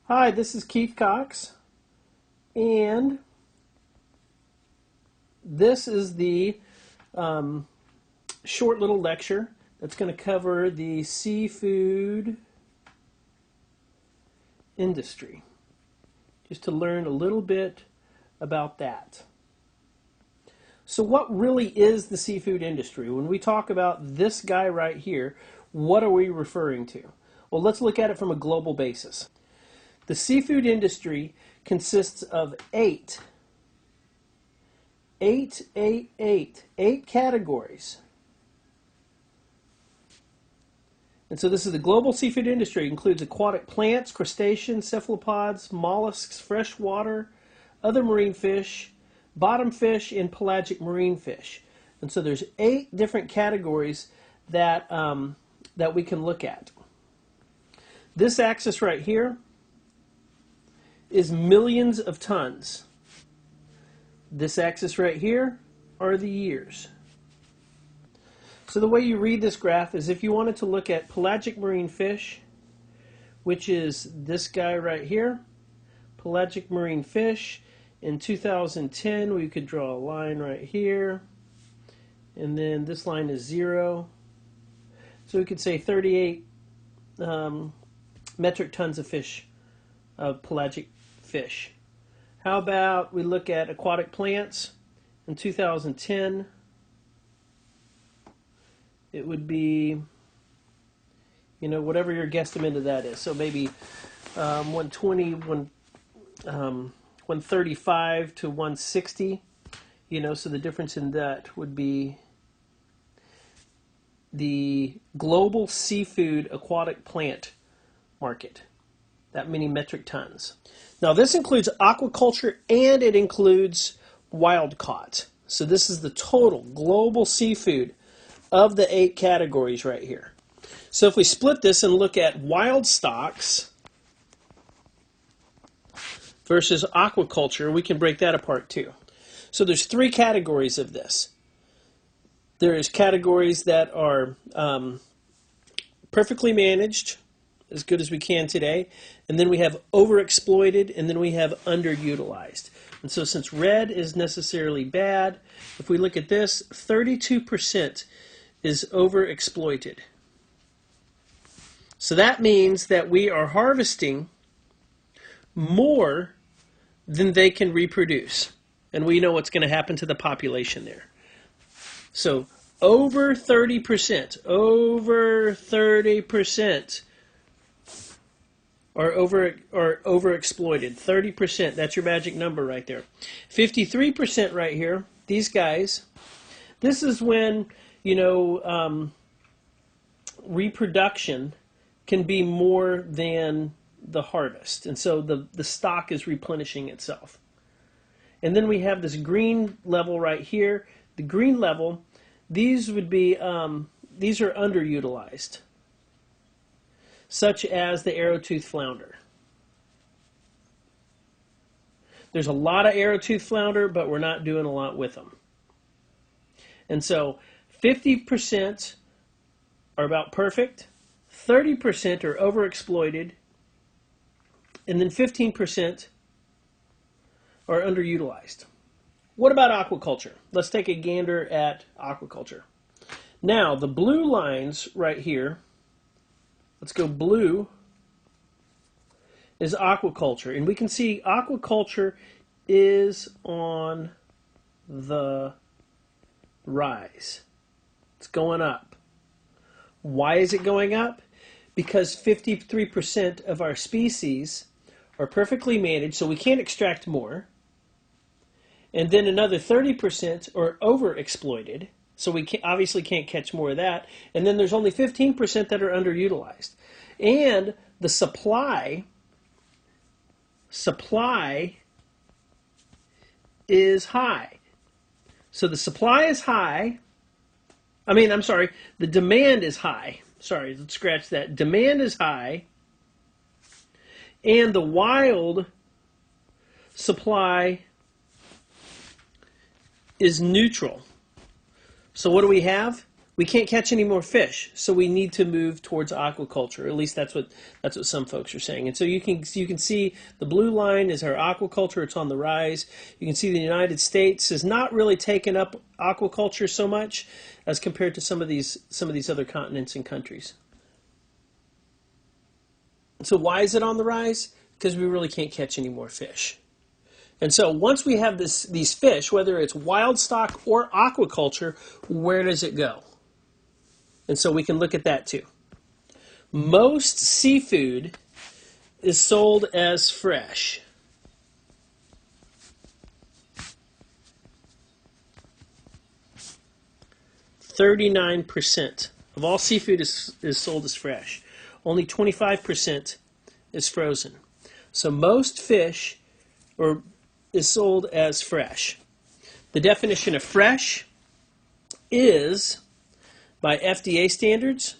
Hi, this is Keith Cox, and this is the short little lecture that's going to cover the seafood industry, just to learn a little bit about that. So what really is the seafood industry? When we talk about this guy right here, what are we referring to? Well, let's look at it from a global basis. The seafood industry consists of eight categories. And so this is the global seafood industry. It includes aquatic plants, crustaceans, cephalopods, mollusks, freshwater, other marine fish, bottom fish, and pelagic marine fish. And so there's 8 different categories that, that we can look at. This axis right here is millions of tons. This axis right here are the years. So the way you read this graph is if you wanted to look at pelagic marine fish, which is this guy right here, pelagic marine fish, in 2010 we could draw a line right here, and then this line is 0. So we could say 38 metric tons of fish, of pelagic fish. How about we look at aquatic plants in 2010? It would be, whatever your guesstimate of that is. So maybe 120, 135 to 160. So the difference in that would be the global seafood aquatic plant market. That many metric tons. Now this includes aquaculture and it includes wild caught. So this is the total global seafood of the 8 categories right here. So if we split this and look at wild stocks versus aquaculture, we can break that apart too. So there's 3 categories of this. There is categories that are perfectly managed, as good as we can today, and then we have overexploited, and then we have underutilized. And so since red is necessarily bad, if we look at this, 32% is overexploited. So that means that we are harvesting more than they can reproduce. And we know what's going to happen to the population there. So over 30% are overexploited. 30%, that's your magic number right there. 53% right here, these guys, this is when, reproduction can be more than the harvest. And so the stock is replenishing itself. And then we have this green level right here. The green level, these would be, these are underutilized, such as the arrowtooth flounder. There's a lot of arrowtooth flounder, but we're not doing a lot with them. And so 50% are about perfect, 30% are overexploited, and then 15% are underutilized. What about aquaculture? Let's take a gander at aquaculture. Now, the blue lines right here, let's go blue, is aquaculture. And we can see aquaculture is on the rise. It's going up. Why is it going up? Because 53% of our species are perfectly managed, so we can't extract more. And then another 30% are overexploited, so we obviously can't catch more of that. And then there's only 15% that are underutilized. And the supply is high. So the supply is high. The demand is high. Sorry, let's scratch that. Demand is high. And the wild supply is neutral. So what do we have? We can't catch any more fish, so we need to move towards aquaculture. At least that's what some folks are saying. And so you can see the blue line is our aquaculture. It's on the rise. You can see the United States has not really taken up aquaculture so much as compared to some of these other continents and countries. So why is it on the rise? Because we really can't catch any more fish. And so once we have these fish, whether it's wild stock or aquaculture, where does it go? And so we can look at that too. Most seafood is sold as fresh. %39 of all seafood is sold as fresh. Only 25% is frozen. So most fish is sold as fresh. The definition of fresh is, by FDA standards,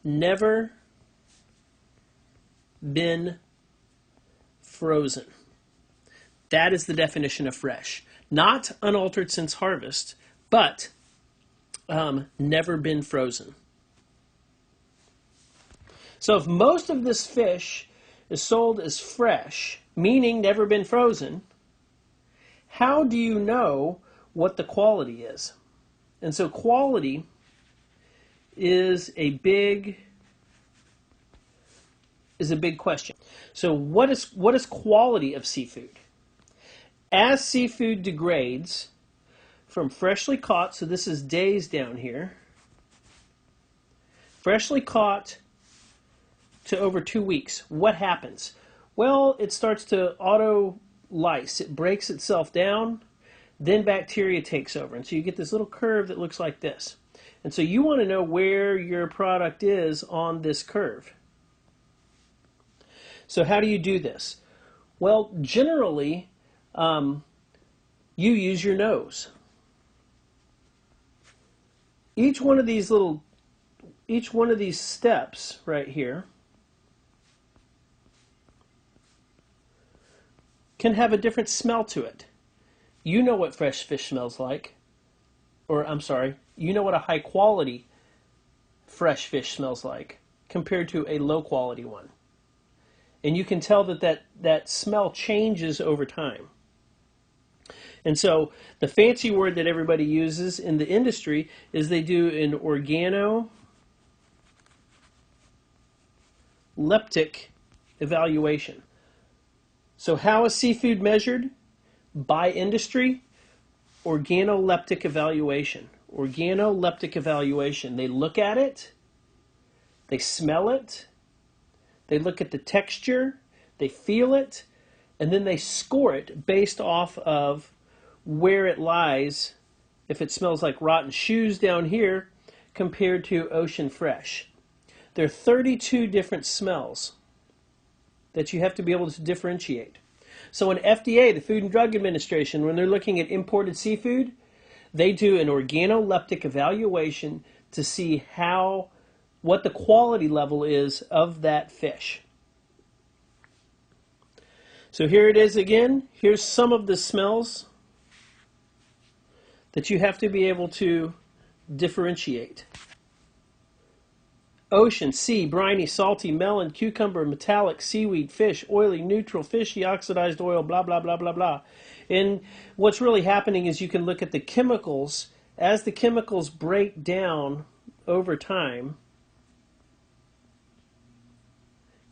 never been frozen. That is the definition of fresh. Not unaltered since harvest, but never been frozen. So if most of this fish is sold as fresh, meaning never been frozen, how do you know what the quality is? And so quality is a big question. So what is quality of seafood? As seafood degrades from freshly caught, so this is days down here, freshly caught to over 2 weeks, what happens? Well, it starts to auto-lyse. It breaks itself down. Then bacteria takes over. And so you get this little curve that looks like this. And so you want to know where your product is on this curve. So how do you do this? Well, generally, you use your nose. Each one of these steps right here can have a different smell to it. You know what fresh fish smells like. Or, I'm sorry, you know what a high quality fresh fish smells like compared to a low quality one. And you can tell that smell changes over time. And so the fancy word that everybody uses in the industry is they do an organoleptic evaluation. So how is seafood measured? By industry, organoleptic evaluation. Organoleptic evaluation. They look at it, they smell it, they look at the texture, they feel it, and then they score it based off of where it lies, if it smells like rotten shoes down here compared to ocean fresh. There are 32 different smells that you have to be able to differentiate. So in FDA, the Food and Drug Administration, when they're looking at imported seafood, they do an organoleptic evaluation to see what the quality level is of that fish. So here it is again. Here's some of the smells that you have to be able to differentiate. Ocean, sea, briny, salty, melon, cucumber, metallic, seaweed, fish, oily, neutral, fishy, oxidized oil, blah, blah, blah, blah, blah. And what's really happening is you can look at the chemicals. As the chemicals break down over time,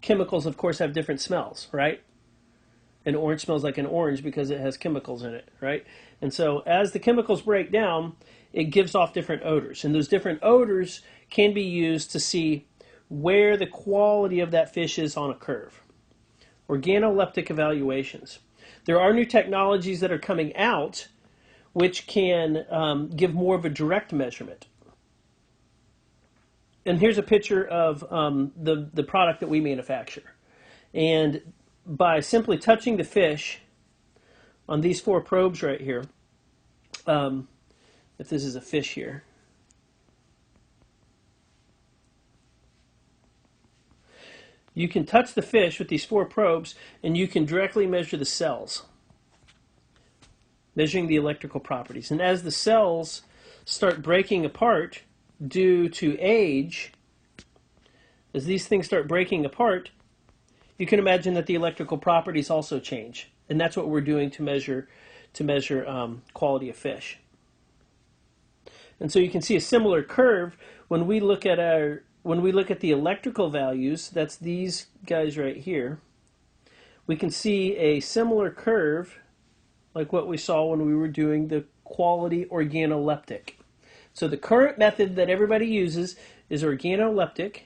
chemicals, of course, have different smells, right? An orange smells like an orange because it has chemicals in it, right? And so as the chemicals break down, it gives off different odors. And those different odors can be used to see where the quality of that fish is on a curve. Organoleptic evaluations. There are new technologies that are coming out which can give more of a direct measurement. And here's a picture of the product that we manufacture. And by simply touching the fish on these 4 probes right here, if this is a fish here, you can touch the fish with these 4 probes and you can directly measure the cells, measuring the electrical properties. And as the cells start breaking apart due to age, as these things start breaking apart, you can imagine that the electrical properties also change. And that's what we're doing to measure quality of fish. And so you can see a similar curve when we look at the electrical values. That's these guys right here. We can see a similar curve like what we saw when we were doing the quality organoleptic. So the current method that everybody uses is organoleptic.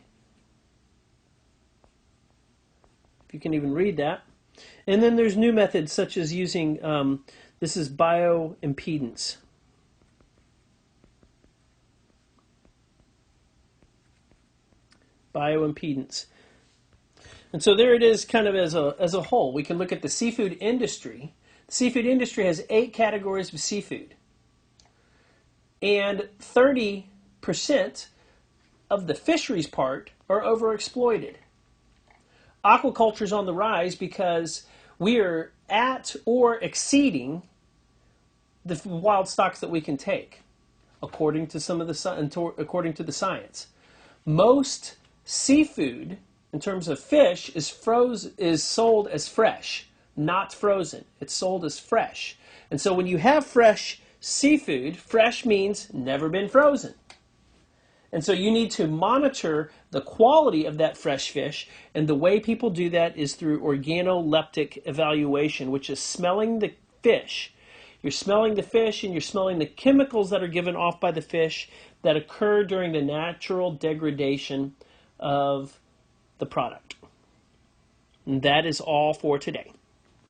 If you can even read that. And then there's new methods such as using, this is bioimpedance. Bioimpedance. And so there it is kind of as a whole. We can look at the seafood industry. The seafood industry has 8 categories of seafood. And 30% of the fisheries part are overexploited. Aquaculture is on the rise because we are at or exceeding the wild stocks that we can take, according to the science. Most seafood, in terms of fish, is sold as fresh, not frozen. It's sold as fresh. And so when you have fresh seafood, fresh means never been frozen. And so you need to monitor the quality of that fresh fish, and the way people do that is through organoleptic evaluation, which is smelling the fish. You're smelling the fish and you're smelling the chemicals that are given off by the fish that occur during the natural degradation of the product. And that is all for today.